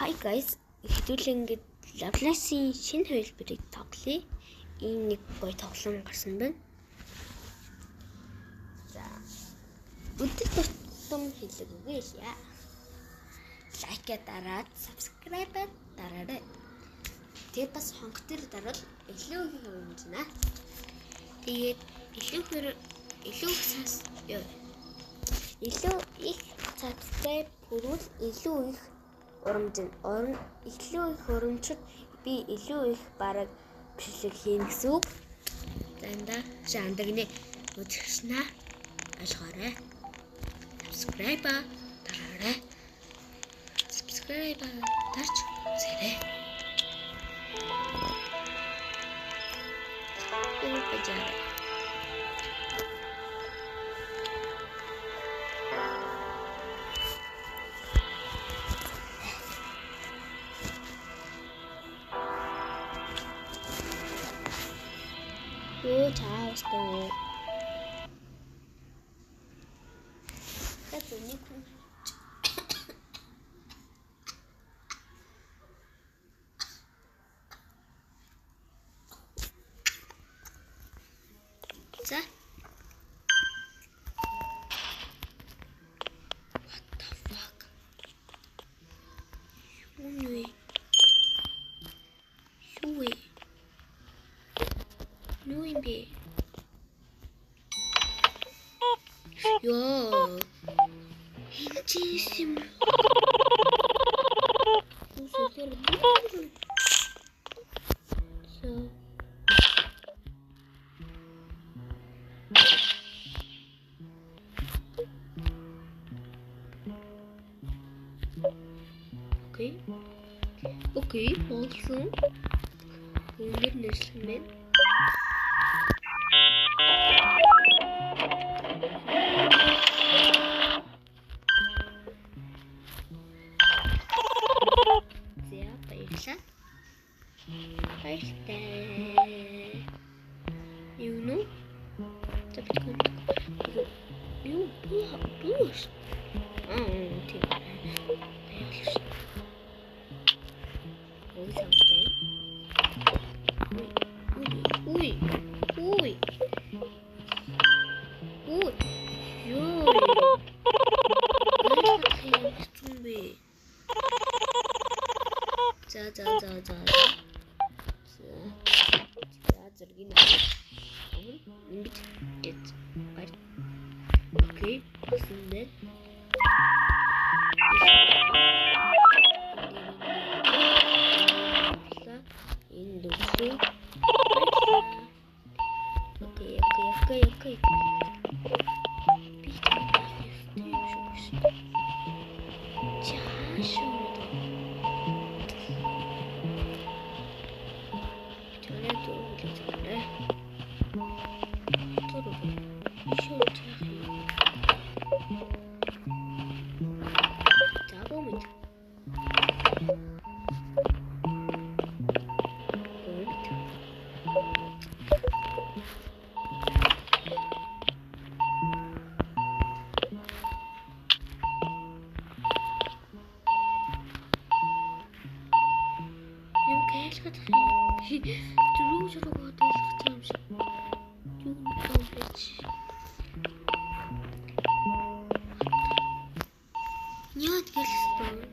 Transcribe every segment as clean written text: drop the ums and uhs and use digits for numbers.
Hi guys, хэдүүлэн ингээд Lovelace-ийн шинэ хувилбарыг тоглоё. Ийм нэг гоё тоглоом гарсан байна. За. Өдөр тутам хэлэг үгүй яа. Лайк дараад, subscribe дараарай. Тэгээд бас хонх төр дарвал илүү их хөрөмжнэ. Тэгээд илүү их subscribe хүрвэл илүү их хөрөмжөд би илүү их бараг бичлэг хийн гэсэн үг. Занда шаандагны үзэгчнээ ашгараа. Subscribe дараарай. Subscribe дарч үзээрэй. Бажаа. Good house though. That's a new one. What's that? What the fuck? Nuin be. Yo. Hintissimo. So. Okay, also. Goodness, man. Sehr besser. You know? You boost. Okay, what's in that? Okay. Нет, я стою.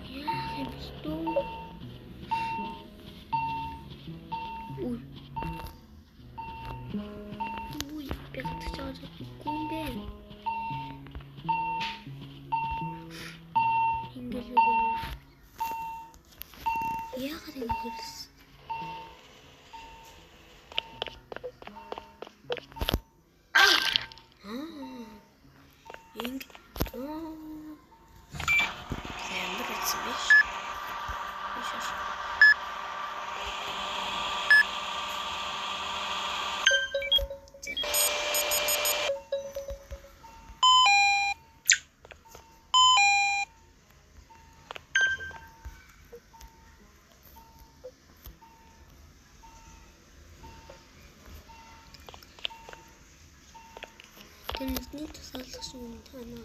Я стою. Ui, пятый час секунды. Я хотел говорить. Тэрний тусаалах шиг юм таа наа.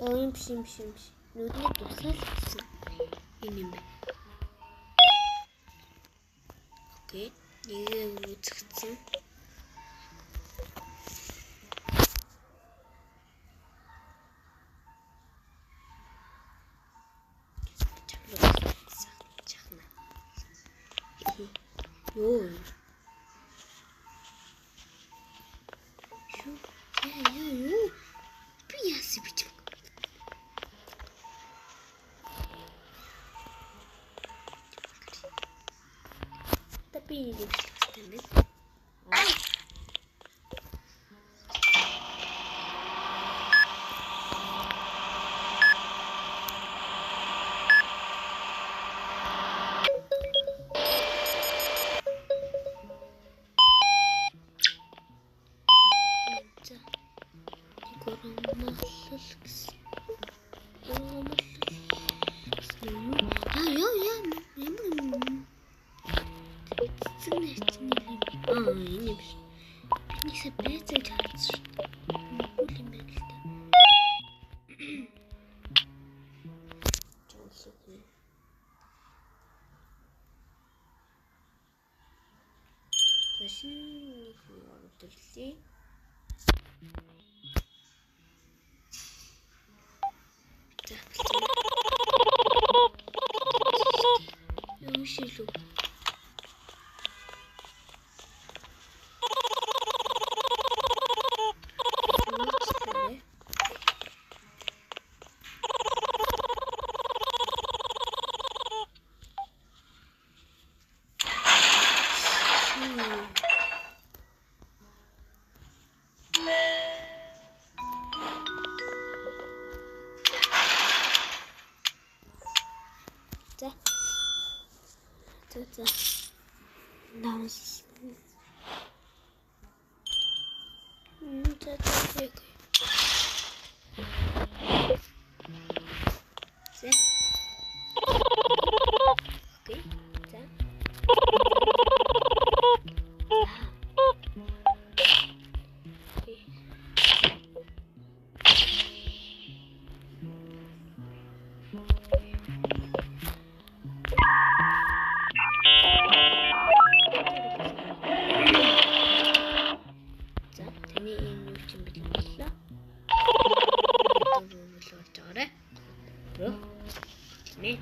Юм биш. Нүдний тусаал гэсэн юм байна. Окей. Нэг үзэгдсэн. Ёо. Юу. Би яасан бич. Tapi ini standar. Энэ биш. Бинийхээ байцааг харсан шүү дээ. Үгүй юм байна л да. Жонсоо. Машин оруулъя. Юу шилүү? За. Наус. Так. Все. Окей. Да. Нет.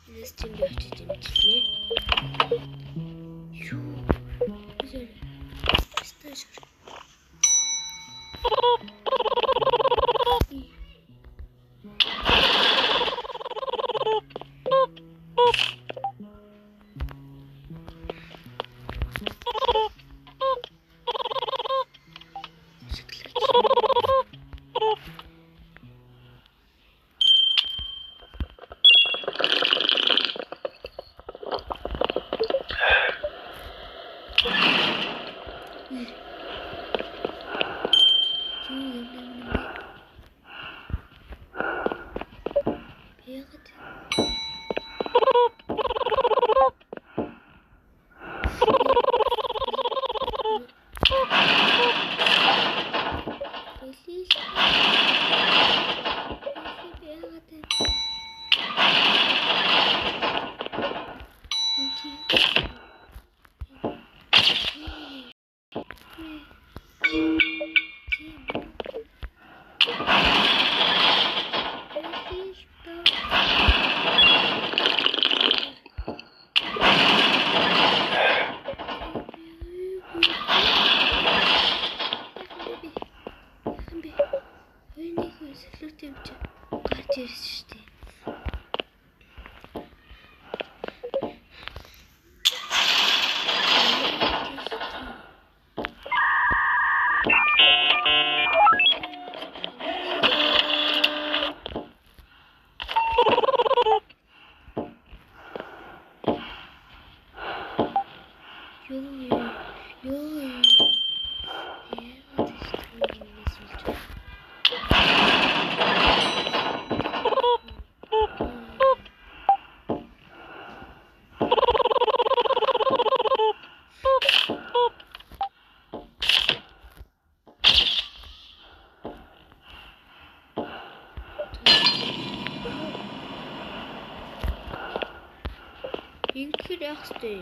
Здесь тебе очередь нет. Ю. Стажер. Ингэхэр яах вэ?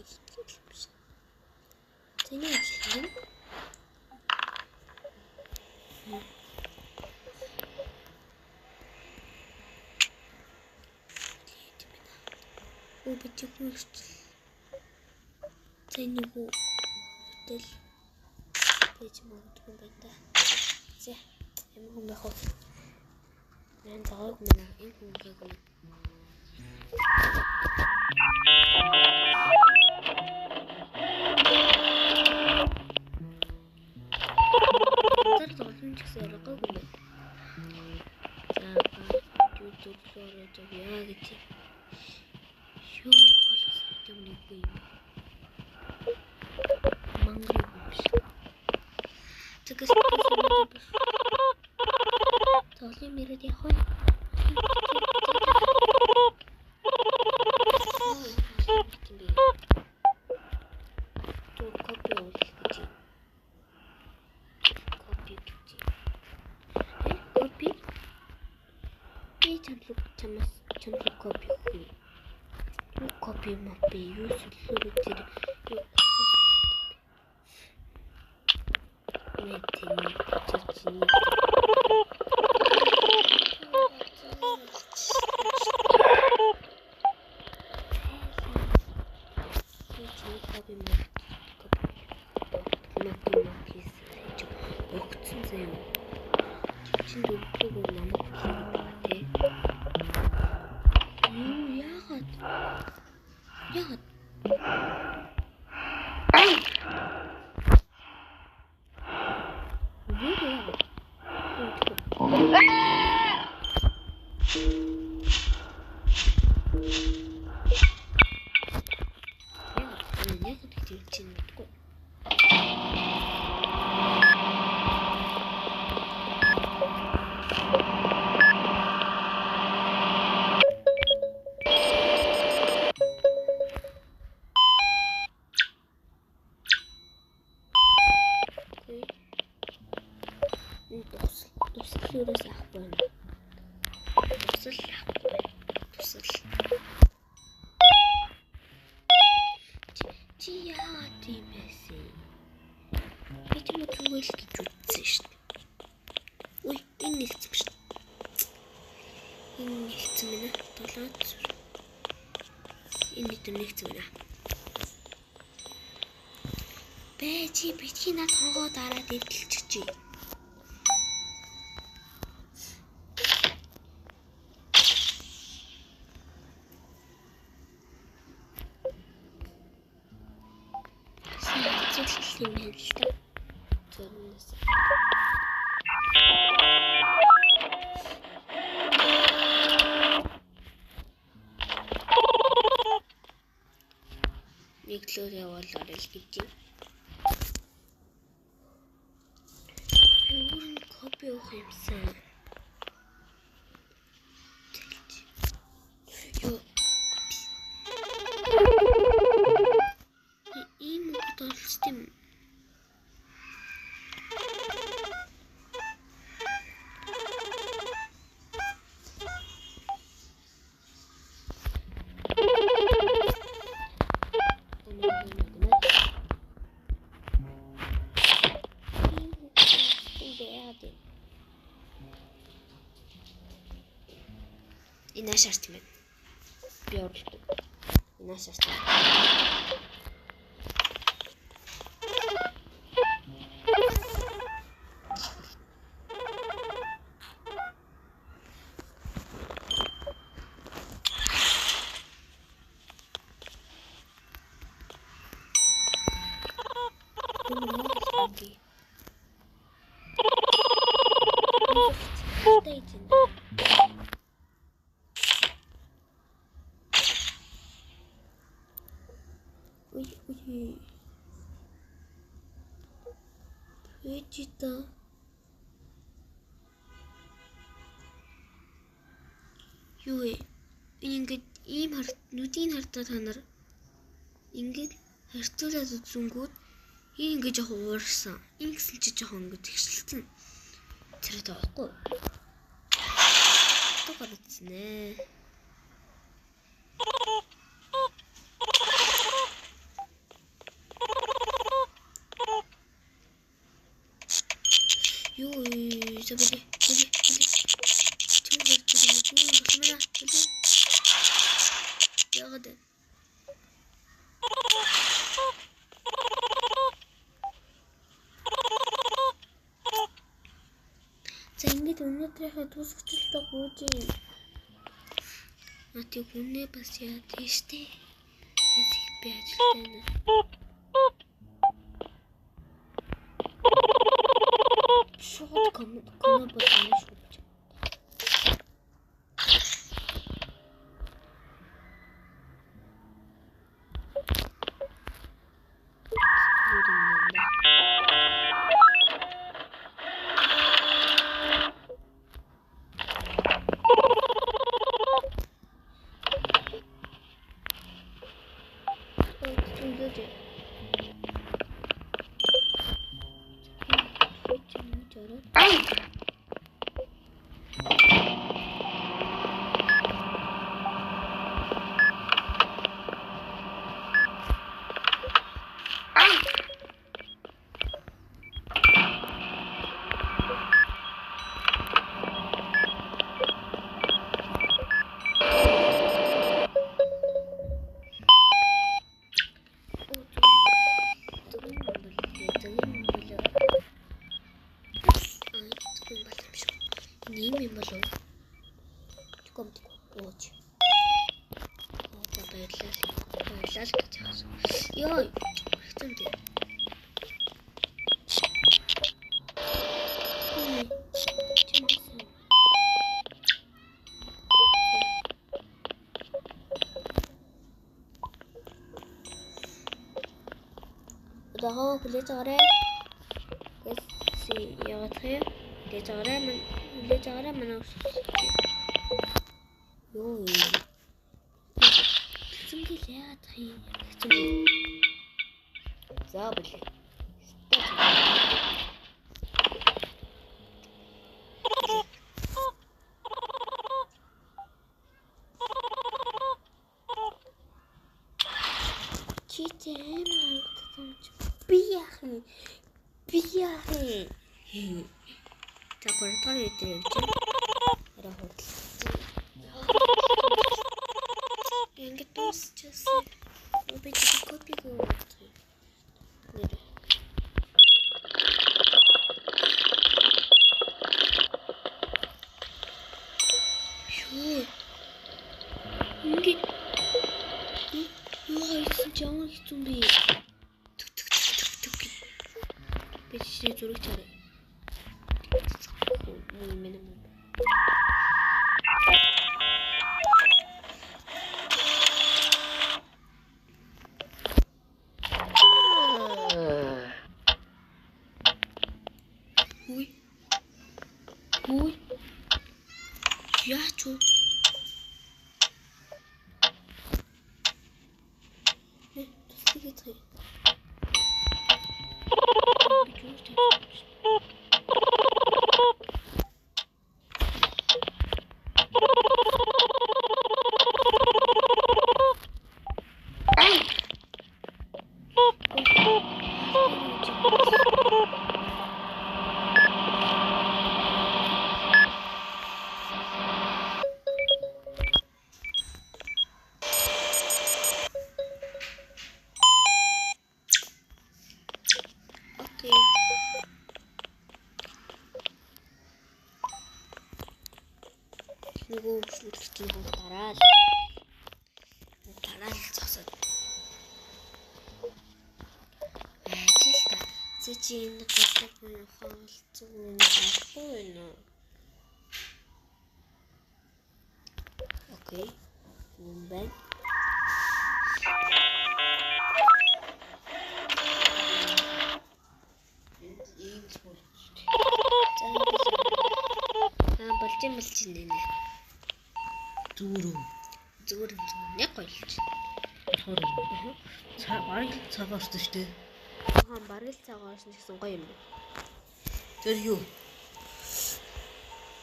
Нэг хэлбэж. Тэний ажил нь бичиггүй тэнийгүү hotel пэйж магадгүй байна да. За ямар хүн байх вэ? Мен зоог мэнэ энэ хүн гээгүй. Тэр зоолын чигсээр гээгүй юм байна. За YouTube-лоор яа гэж юу холос юм нэггүй юм. Мангар биш. Тэгээс зоолын мэрэд яах вэ? Copy map use тэр Тусаллаас авахгүй байна. Тусал авахгүй. Тусал. Чи яа тийм байсан? Би ч мөн түгэл гэж үзсэн шүү дээ. Ой, энэ нэгцсэн шүү дээ. Энэ нэгцсэн мэнэ. Толоод. Энэ нэгцсэн мэнэ. Бэ чи битгий над хоогоо дараад эвдэлчихжээ. юм байна л та. Зөрнөөс. Нэглөөр явуулаар л гэж юм. Өөр нь копи өгөх юмсан. Ёо. Ийм болчихсон юм. Энэ шарт юм байна. Би орлоо. Энэ шарт. Вичита. Юу ингээд ийм нүдийн хартаа та нар ингээд хартуулаад үзэнгүүд ингээд жоохон уурсан. Ингэсэн чи жоохон ингээд тэгшэлсэн. Тэр таахгүй. Тохор үзнэ. Юу забили. Яагаад яхаа тусагчлаа гүйжээ. Нати хүнээ бас яа тийштэй. Эсэх би ажилтай нэ. Шууд комод болчихно шүү. Йой, хэцүү дээ. Даа хүлээж аваарай. Гэс яагаад хүлээж аваарай манай. Йоо. Цэнгэл яагаад хий. За болоо. Читэн би яах. За гурван өдөр явж арай худалдсан. Ингээд дуусчихсан. Би копи хийгээгүй. Шүү. Ингээд Jammer хэцүү би. Би чи зураг чараа. Минимум. Ой. Яачуу. Нөгөө хөшлөлтийн дараал зогсоод ажилда чи энэ гол буюу хаалцгүй болохгүй байна. Окей. Бай. Болж байна нэ. Зүгээр яг гоёлч. Бараг цагаас шүү дээ. Бараг цагаас гэсэн гоё юм. Тэр юу?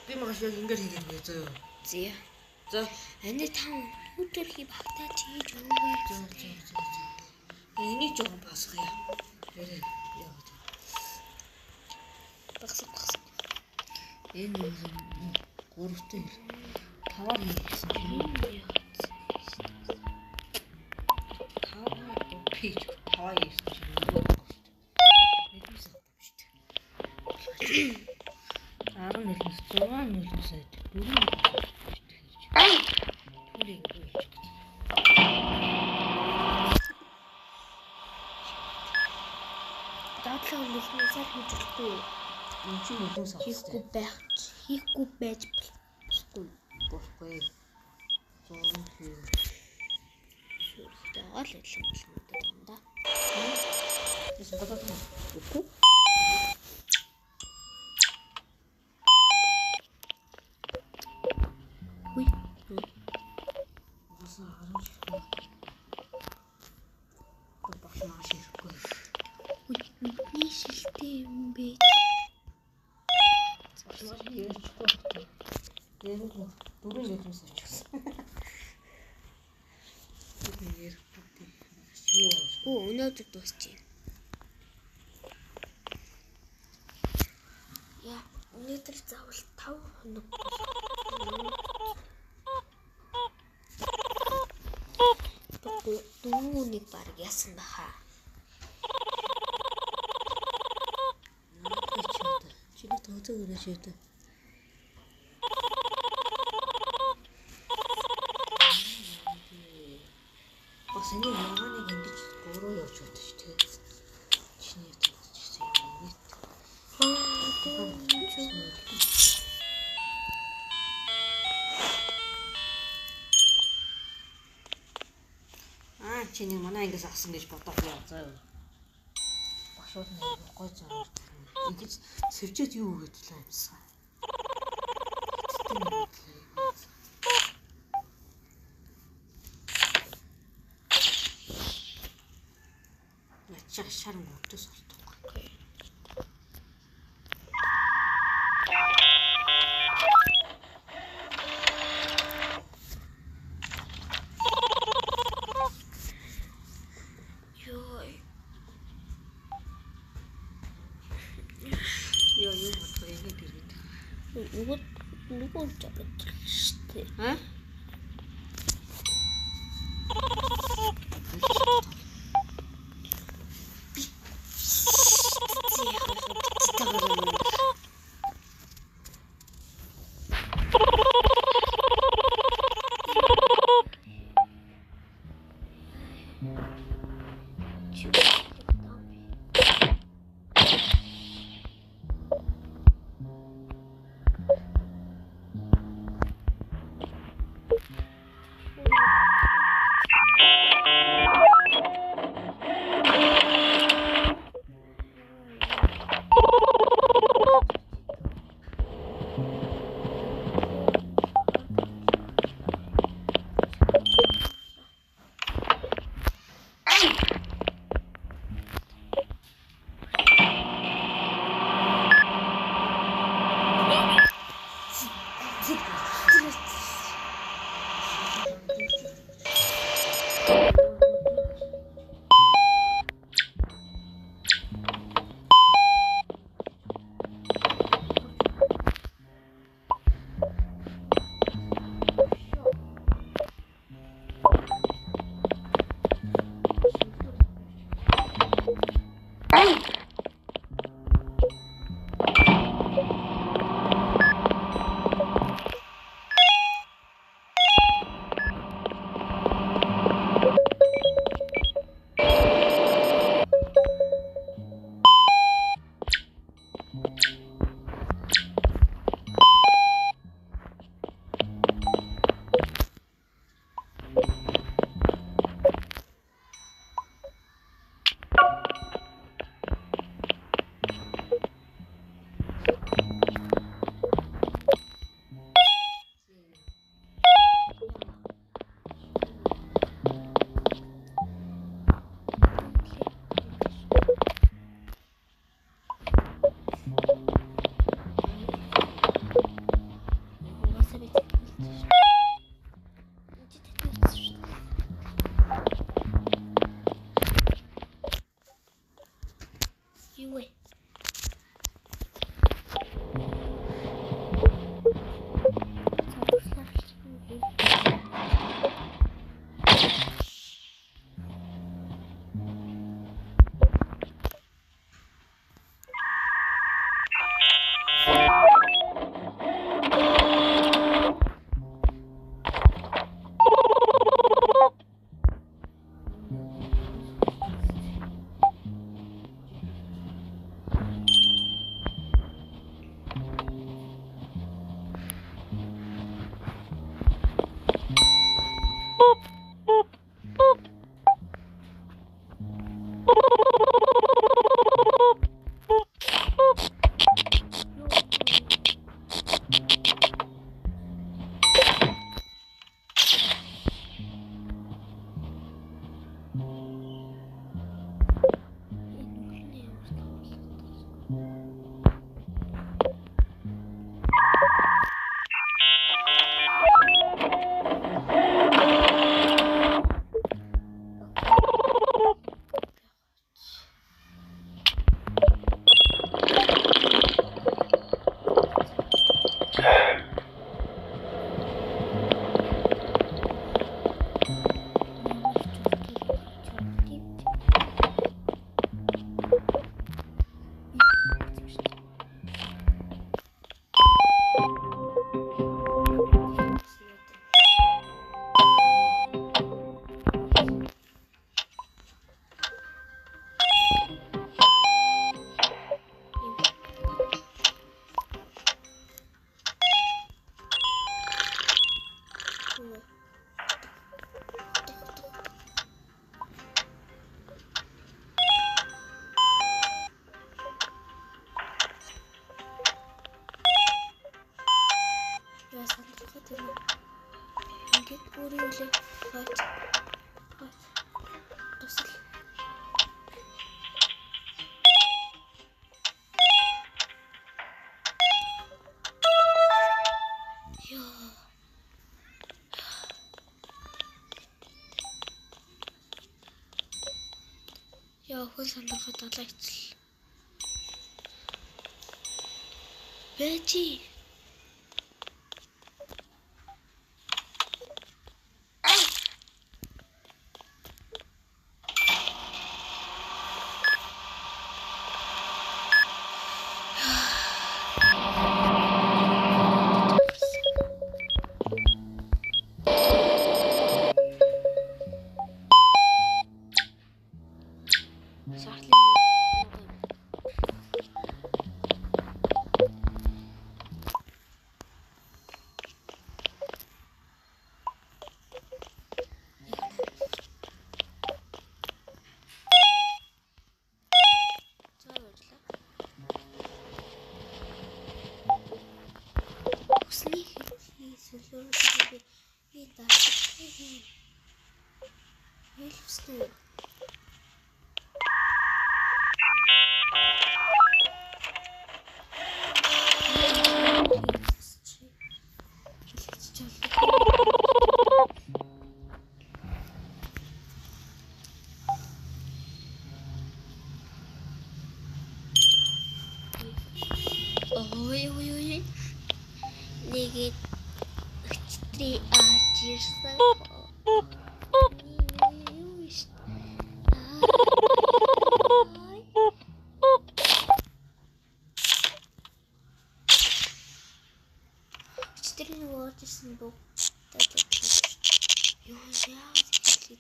Би магаш яг ингэж хийгээд байна заяа. Зээ. За, ани тав өдөр хий багтаач хийж өгөө. Энийг жоохон басгая. Ярэ яа. Багсах. Энэ юм гуравтай таваар хийсэн юм. Таваар пич таваар хийсэн юм. Нэгээс авчих шүү дээ. 11-6 сайд. Дөрөв. Түрийг үйлч. Дадлаа нэлмээсээр хөжилгүй. Энд чинь нөлөө Хийхгүй байж болохгүй. Зураг хийх. шүүхтэй гол хэлсэн болмоо юм да. Эс бодоод байна. Үгүй. Уй. Басан харуулж байна. Багш маш ирэхгүй. Уй, бидний шилтэй юм бэ. Багш маш ярьчихгүй. Ярихгүй. Дөрөв нулимс очихсан. Ярихгүй. Оо, өнөөдөр дуусчих. Яа, өнөөдөр заавал 5 хоног. Дөрөвнийг баг ясан баха. Чиний тооцоо өгөөч ядаа. Бас энэ яаганыг ингэж гурав явж байдаг шүү дээ. Чиний тооцоочсон юм нет. Чиний манай ингээс авсан гэж бодоод яа заа. Багшууд нэг гой заа. Ингэж сэрчээд юу өгöd л юмсан. Ячаа шаран өгдөөс ортохгүй. Юу бодох юм бэ? Нөгөө жагт штэ. Ха? Ингээд өөрийн үлээ хаач. Тусал. Яа, хөл сандрахад далаа ицэл. Бэжи. Ой. Нэгэд өчтри ачирсан. Өчтри нөгөө ачирсан бо. Ёо яа хэлээ.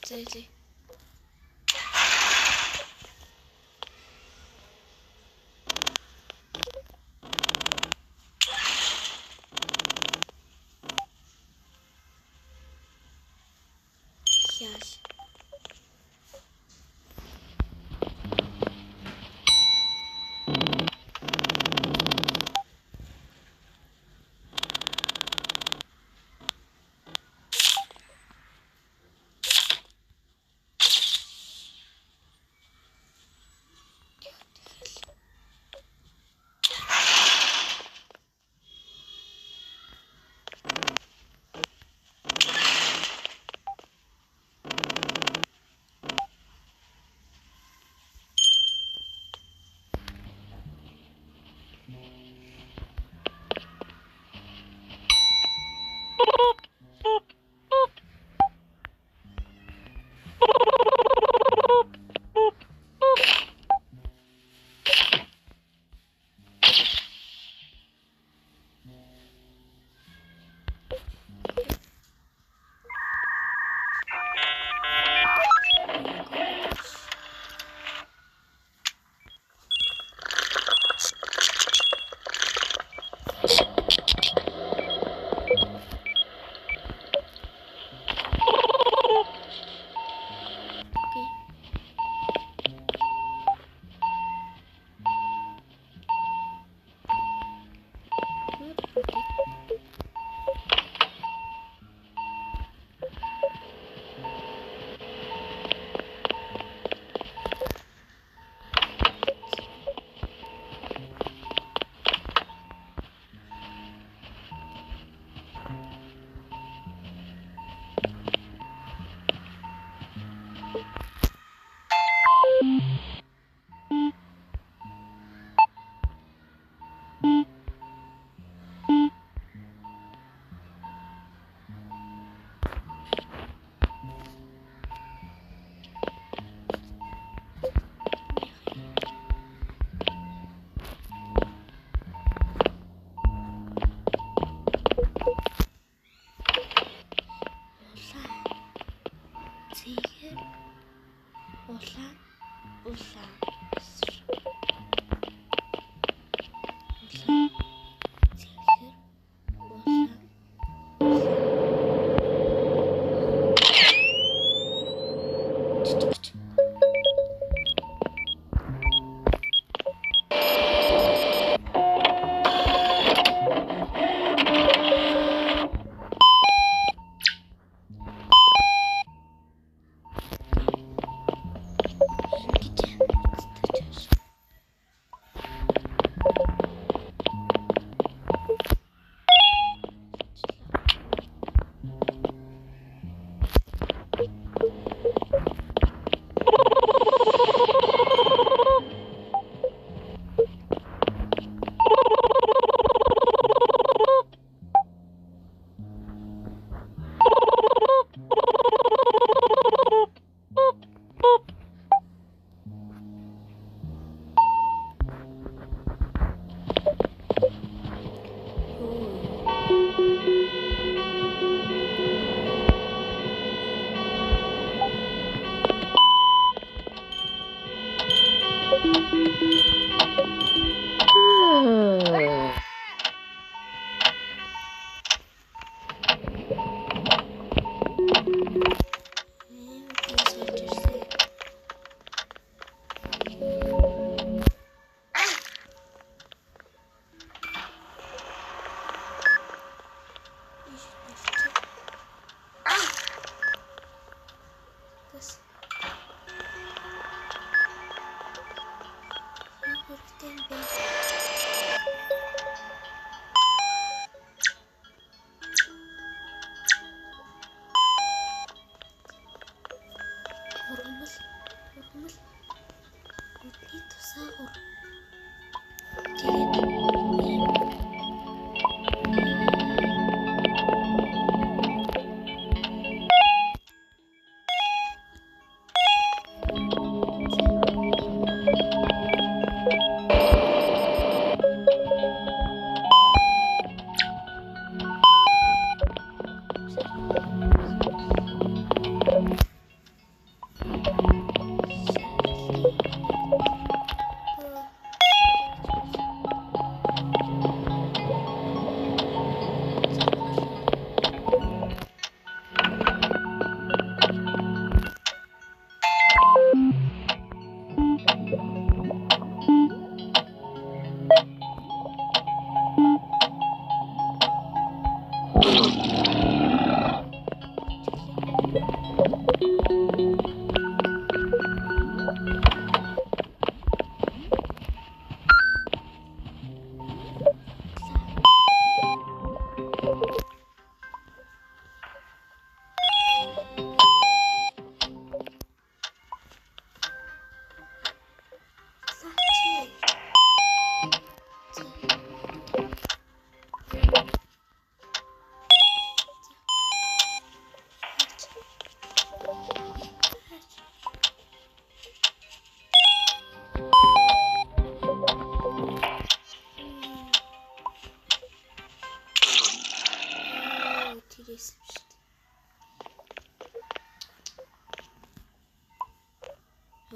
Зээ. Яаш.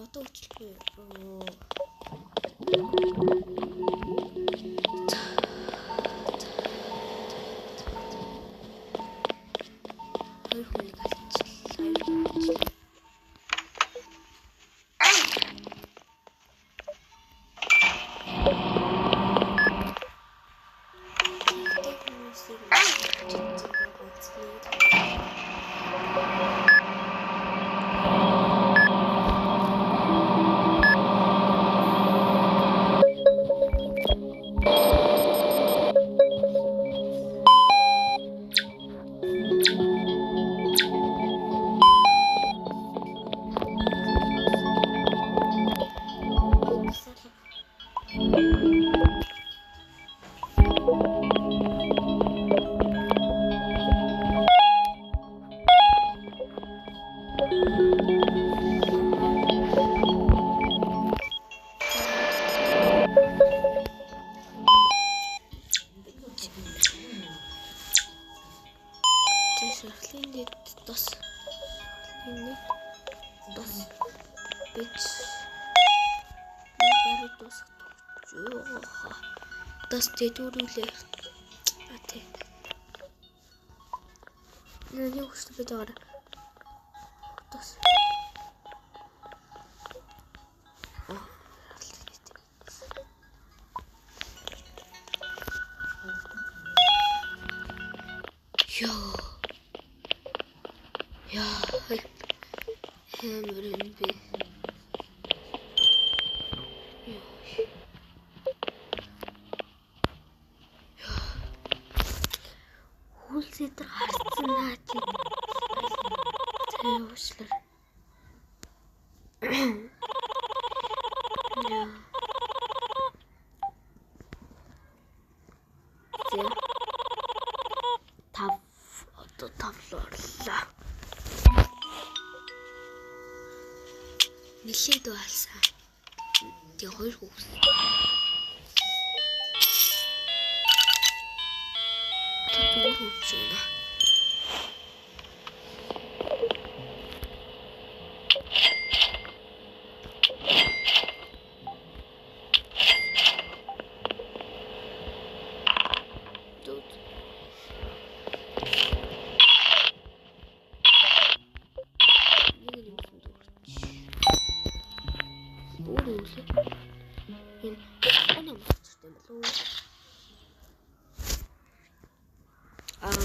бодоо өчлөхгүй. Хоёр хүнийг алчлаа. Das дэдүүрүүлээ. Атэ. Нэг хөштэй битгаар. Das. Яа. Хэмрэн би. Хүлцэдэр харцсан наач. Тэвшлэр. Тавлоорлаа. Нилээд байлсан. Тэгээ хоёр хүүс. Татвар хүчнэ.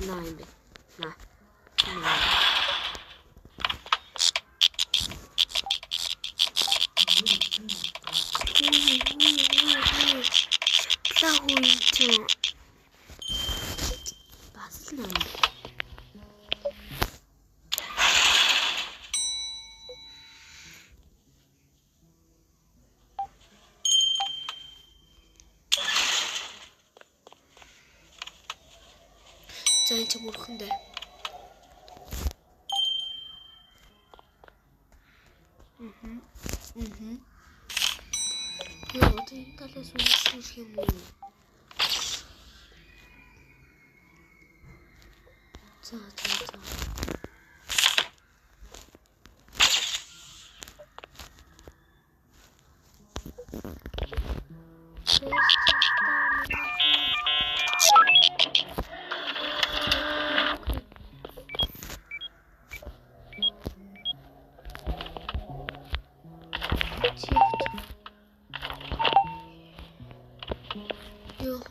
Nein, na. За энэ ч мөрхөн дээ. Яа, одоо энэ талаас үлсэх юм уу? За.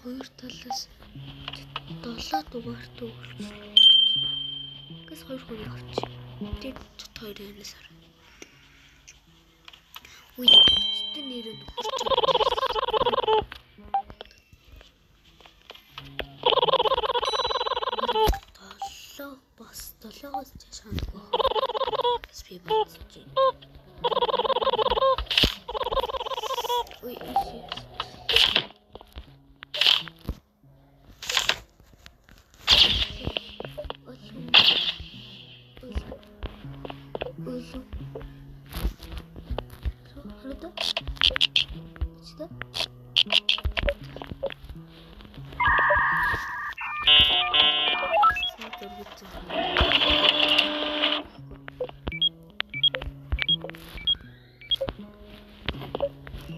Хоёр талаас 7 дугаарт өгүүлсэн. Гэс хоёр хүний орч. Тэд хоёр хэнээс ар. Үгүй ээ, нэр нь хурц. Бас 7-оос чаш хандгаа. Би бодож байна. Ой,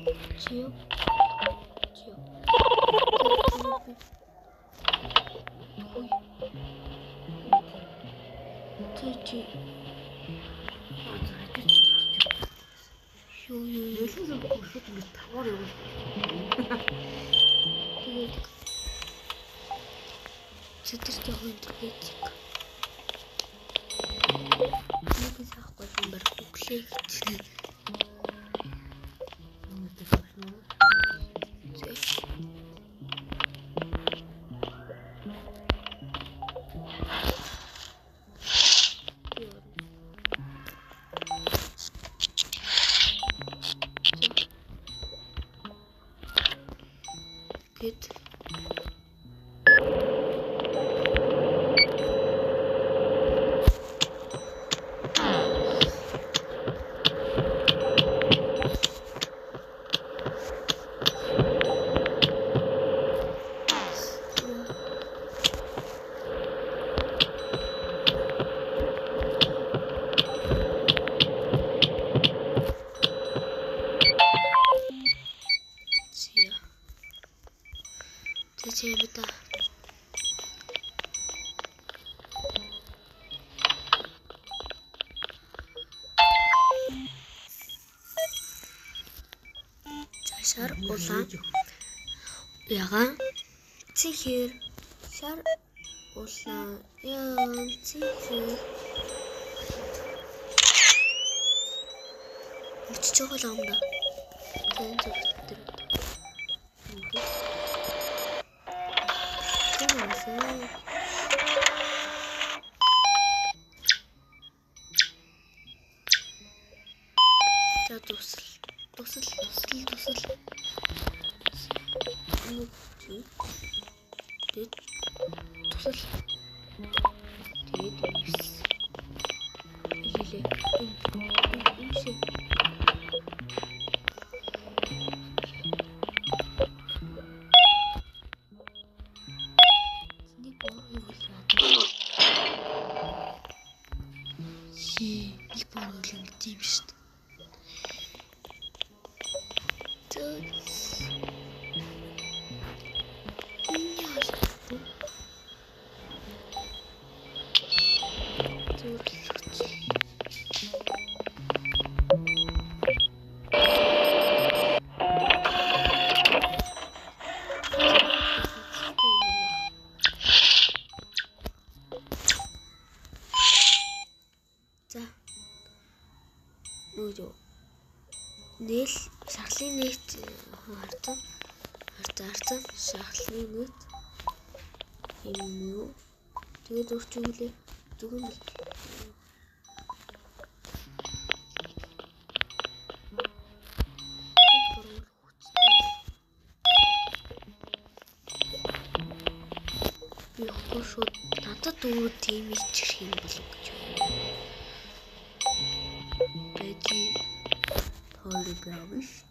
Чио. Ой. Чи. Юу. Нөлөөс хөршөд ингэ таваар явуул. Тэгээд цэцэрт явах юм тэгээд нэг сахгүй юм бар бүглээ гэж. Good. Бета. Шар улаан ягаан чихэр шар улаан ягаан чихэр өчөж байгаа юм да. Тэн зөвхөн за тусал. Тэд тусал. Тэд юус. Илээ. Имшээ. Нэл шахлын нийт хартан шахлын нийт юм юу тэгээд өрчөглөө зүгэн л би хошууд надад өөр тийм ичих юм болов гэж бэжи Hologramisch.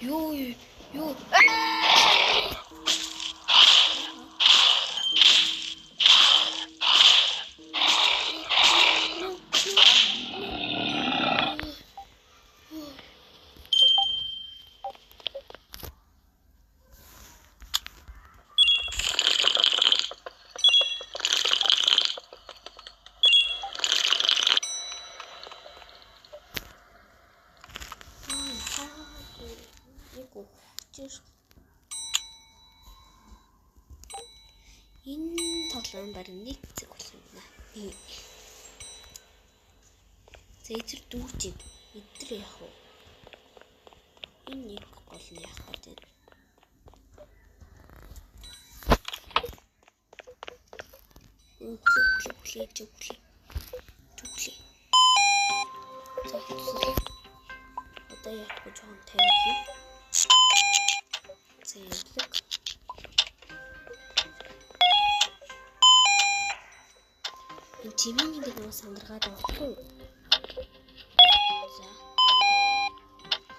Юу. Энэ тоглоом барин 1 цаг болсон юм байна. Зэжир дүүрч идэр яах вэ? Энэ нэг гол нь яах гэдэг. Түглээ. одоо яг жоохон тавих. Зэглэг. Энэ чимийн ингээд нэг сандаргаад байхгүй юу? За.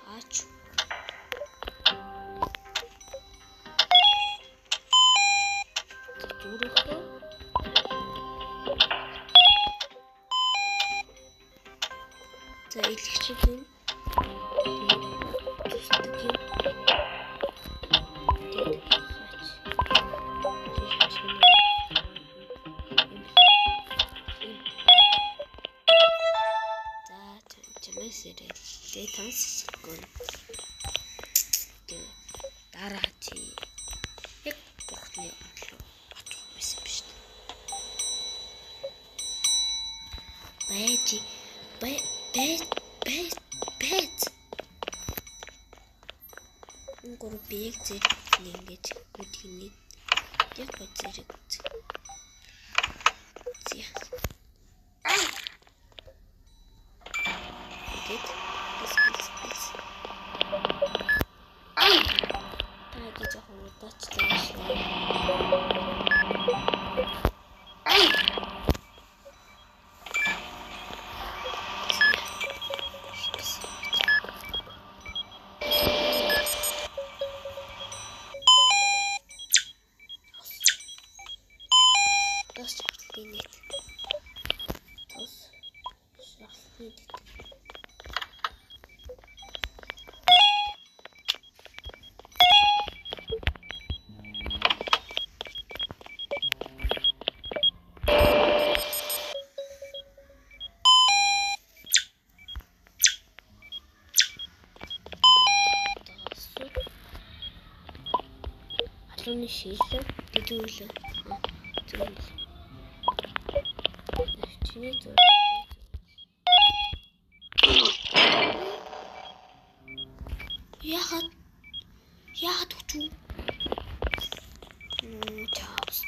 Хаач. Дөрөвхөө. За илгчиг юм. Тэ тансгон. Тэ дараа чи яг бурхны орлоо очих байсан биш үү? Бэж. Гур бийг зэрэг ингэж үдгний яг зэрэг. Зя. Гэт бис. Таги жоохон удаачлаа шүү. Тос шатлын алууны шилээ дүүлээ. Зөв. Чиний зөв. Яхад үчүү. Чаавс.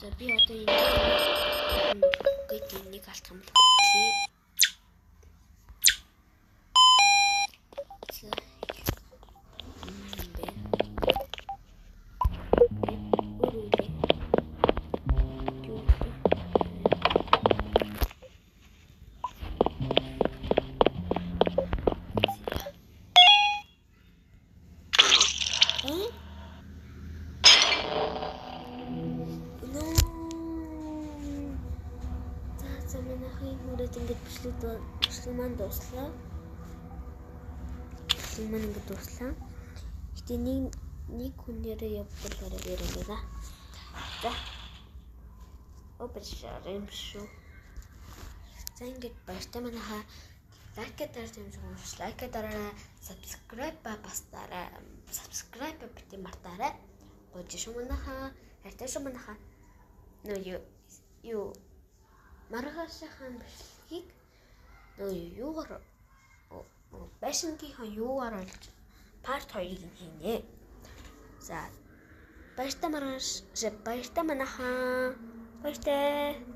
За би одоо энэ нэг алтгам л. Ингээд бичлэг маань дуслаа. Бичлэг маань ингээд дуслаа. Гэтэ нэг хүнээрээ явуулаарай ярина. За. Опшаар юм шүү. За ингээд баяртай манайхаа лайк дарж юмшгүй. Лайк дараарай, subscribe бастаарай. Subscribe бити мартаарай. Гож шүү манайхаа. Хайртай шүү манайхаа. Юу маргашхан бичлэгийг юугаар байшингийн юугаар олж part 2-ыг хийнэ. За баяртай маргаш баяртай манайхаа. Баяртай.